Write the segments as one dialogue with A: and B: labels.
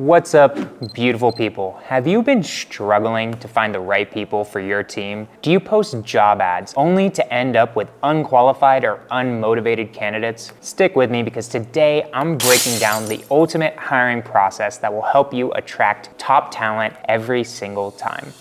A: What's up, beautiful people? Have you been struggling to find the right people for your team? Do you post job ads only to end up with unqualified or unmotivated candidates? Stick with me because today I'm breaking down the ultimate hiring process that will help you attract top talent every single time.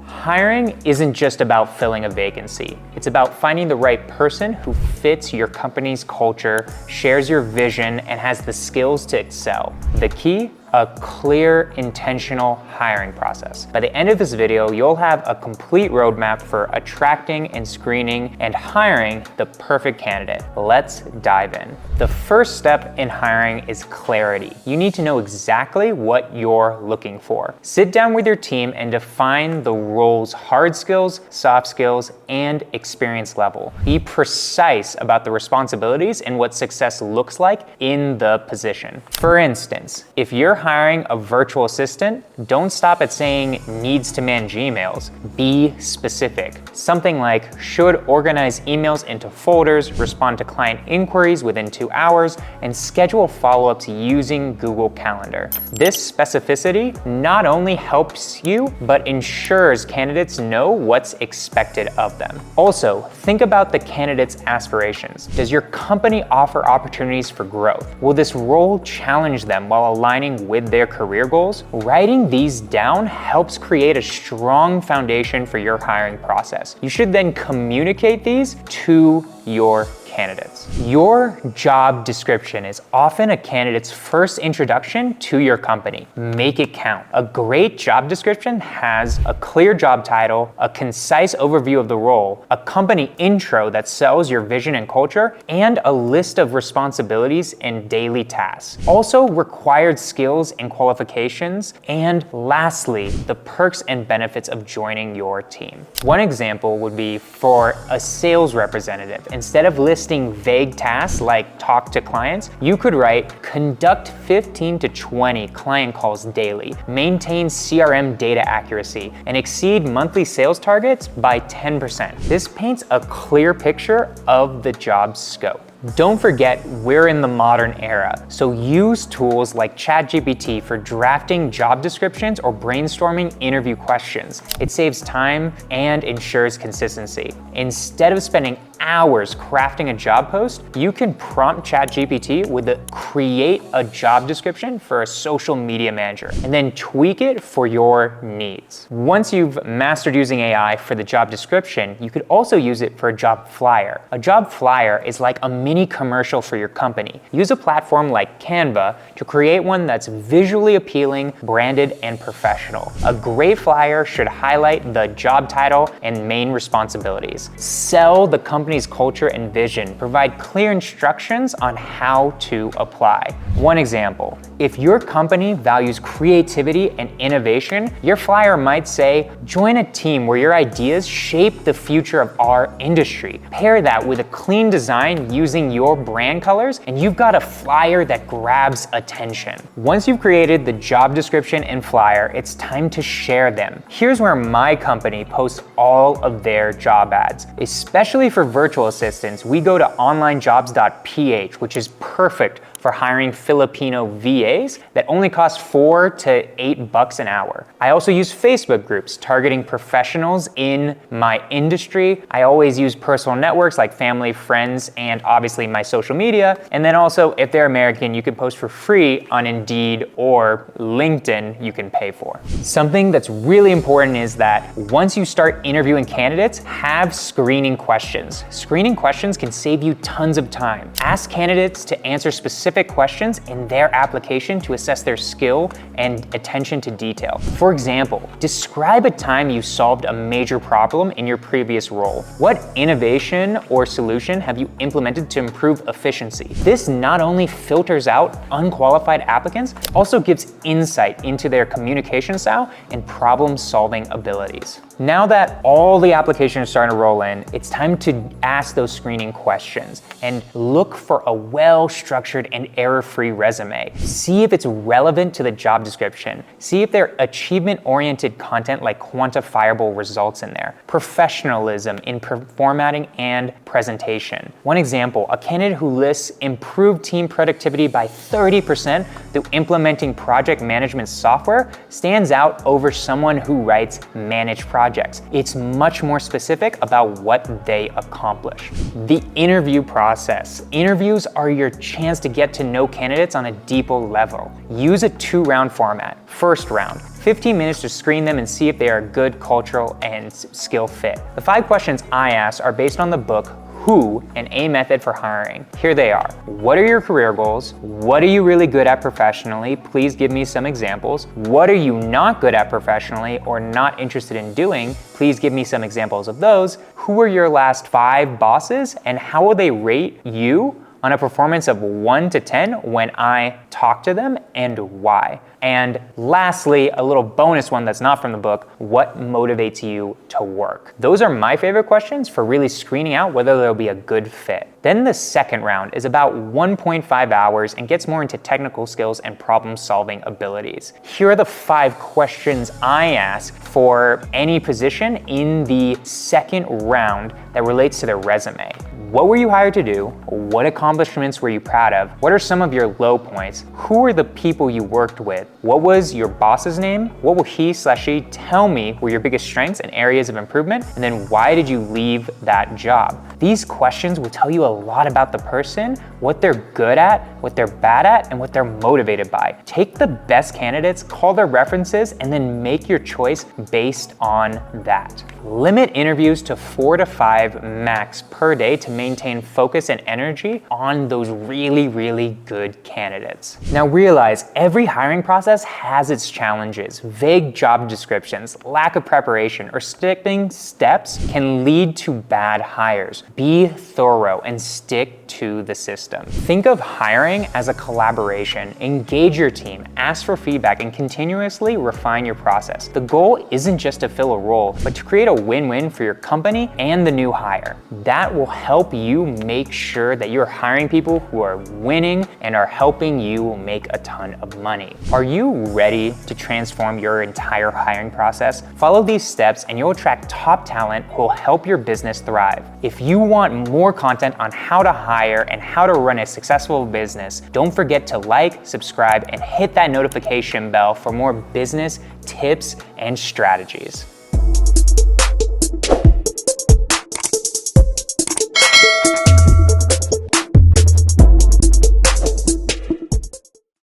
A: Hiring isn't just about filling a vacancy. It's about finding the right person who fits your company's culture, shares your vision, and has the skills to excel. The key? A clear, intentional hiring process. By the end of this video, you'll have a complete roadmap for attracting and screening and hiring the perfect candidate. Let's dive in. The first step in hiring is clarity. You need to know exactly what you're looking for. Sit down with your team and define the role's hard skills, soft skills, and experience level. Be precise about the responsibilities and what success looks like in the position. For instance, if you're hiring a virtual assistant, don't stop at saying needs to manage emails. Be specific. Something like should organize emails into folders, respond to client inquiries within 2 hours, and schedule follow-ups using Google Calendar. This specificity not only helps you, but ensures candidates know what's expected of them. Also, think about the candidate's aspirations. Does your company offer opportunities for growth? Will this role challenge them while aligning with their career goals? Writing these down helps create a strong foundation for your hiring process. You should then communicate these to your candidates. Your job description is often a candidate's first introduction to your company. Make it count. A great job description has a clear job title, a concise overview of the role, a company intro that sells your vision and culture, and a list of responsibilities and daily tasks. Also, required skills and qualifications, and lastly, the perks and benefits of joining your team. One example would be for a sales representative. Instead of listing vague tasks like talk to clients, you could write conduct 15 to 20 client calls daily, maintain CRM data accuracy, and exceed monthly sales targets by 10%. This paints a clear picture of the job scope. Don't forget, we're in the modern era, so use tools like ChatGPT for drafting job descriptions or brainstorming interview questions. It saves time and ensures consistency. Instead of spending hours crafting a job post, you can prompt ChatGPT with the create a job description for a social media manager and then tweak it for your needs. Once you've mastered using AI for the job description, you could also use it for a job flyer. A job flyer is like a mini commercial for your company. Use a platform like Canva to create one that's visually appealing, branded, and professional. A great flyer should highlight the job title and main responsibilities. Sell the company's culture and vision. Provide clear instructions on how to apply. One example, if your company values creativity and innovation, your flyer might say, join a team where your ideas shape the future of our industry. Pair that with a clean design using your brand colors, and you've got a flyer that grabs attention. Once you've created the job description and flyer, it's time to share them. Here's where my company posts all of their job ads. Especially for virtual assistants, we go to onlinejobs.ph, which is perfect for hiring Filipino VAs that only cost $4 to $8 an hour. I also use Facebook groups targeting professionals in my industry. I always use personal networks like family, friends, and obviously my social media. And then also, if they're American, you can post for free on Indeed or LinkedIn you can pay for. Something that's really important is that once you start interviewing candidates, have screening questions. Screening questions can save you tons of time. Ask candidates to answer specific questions in their application to assess their skill and attention to detail. For example, describe a time you solved a major problem in your previous role. What innovation or solution have you implemented to improve efficiency? This not only filters out unqualified applicants, also gives insight into their communication style and problem-solving abilities. Now that all the applications are starting to roll in, it's time to ask those screening questions and look for a well-structured and error-free resume. See if it's relevant to the job description. See if they're achievement-oriented content like quantifiable results in there. Professionalism in formatting and presentation. One example, a candidate who lists improved team productivity by 30% through implementing project management software stands out over someone who writes managed projects. It's much more specific about what they accomplish. The interview process. Interviews are your chance to get to know candidates on a deeper level. Use a 2-round format. First round, 15 minutes to screen them and see if they are a good cultural and skill fit. The 5 questions I asked are based on the book Who, an A Method for Hiring. Here they are. What are your career goals? What are you really good at professionally? Please give me some examples. What are you not good at professionally or not interested in doing? Please give me some examples of those. Who were your last 5 bosses and how will they rate you on a performance of 1 to 10 when I talk to them, and why? And lastly, a little bonus one that's not from the book, what motivates you to work? Those are my favorite questions for really screening out whether they'll be a good fit. Then the second round is about 1.5 hours and gets more into technical skills and problem-solving abilities. Here are the 5 questions I ask for any position in the second round that relates to their resume. What were you hired to do? What accomplishments were you proud of? What are some of your low points? Who are the people you worked with? What was your boss's name? What will he/she tell me were your biggest strengths and areas of improvement? And then why did you leave that job? These questions will tell you a lot about the person, what they're good at, what they're bad at, and what they're motivated by. Take the best candidates, call their references, and then make your choice based on that. Limit interviews to 4 to 5 max per day to maintain focus and energy on those really, really good candidates. Now realize every hiring process has its challenges. Vague job descriptions, lack of preparation, or skipping steps can lead to bad hires. Be thorough and stick to the system. Think of hiring as a collaboration. Engage your team, ask for feedback, and continuously refine your process. The goal isn't just to fill a role, but to create a win-win for your company and the new hire. That will help you make sure that you're hiring people who are winning and are helping you make a ton of money. Are you ready to transform your entire hiring process? Follow these steps and you'll attract top talent who will help your business thrive. If you want more content on how to hire and how to run a successful business, don't forget to like, subscribe, and hit that notification bell for more business tips and strategies.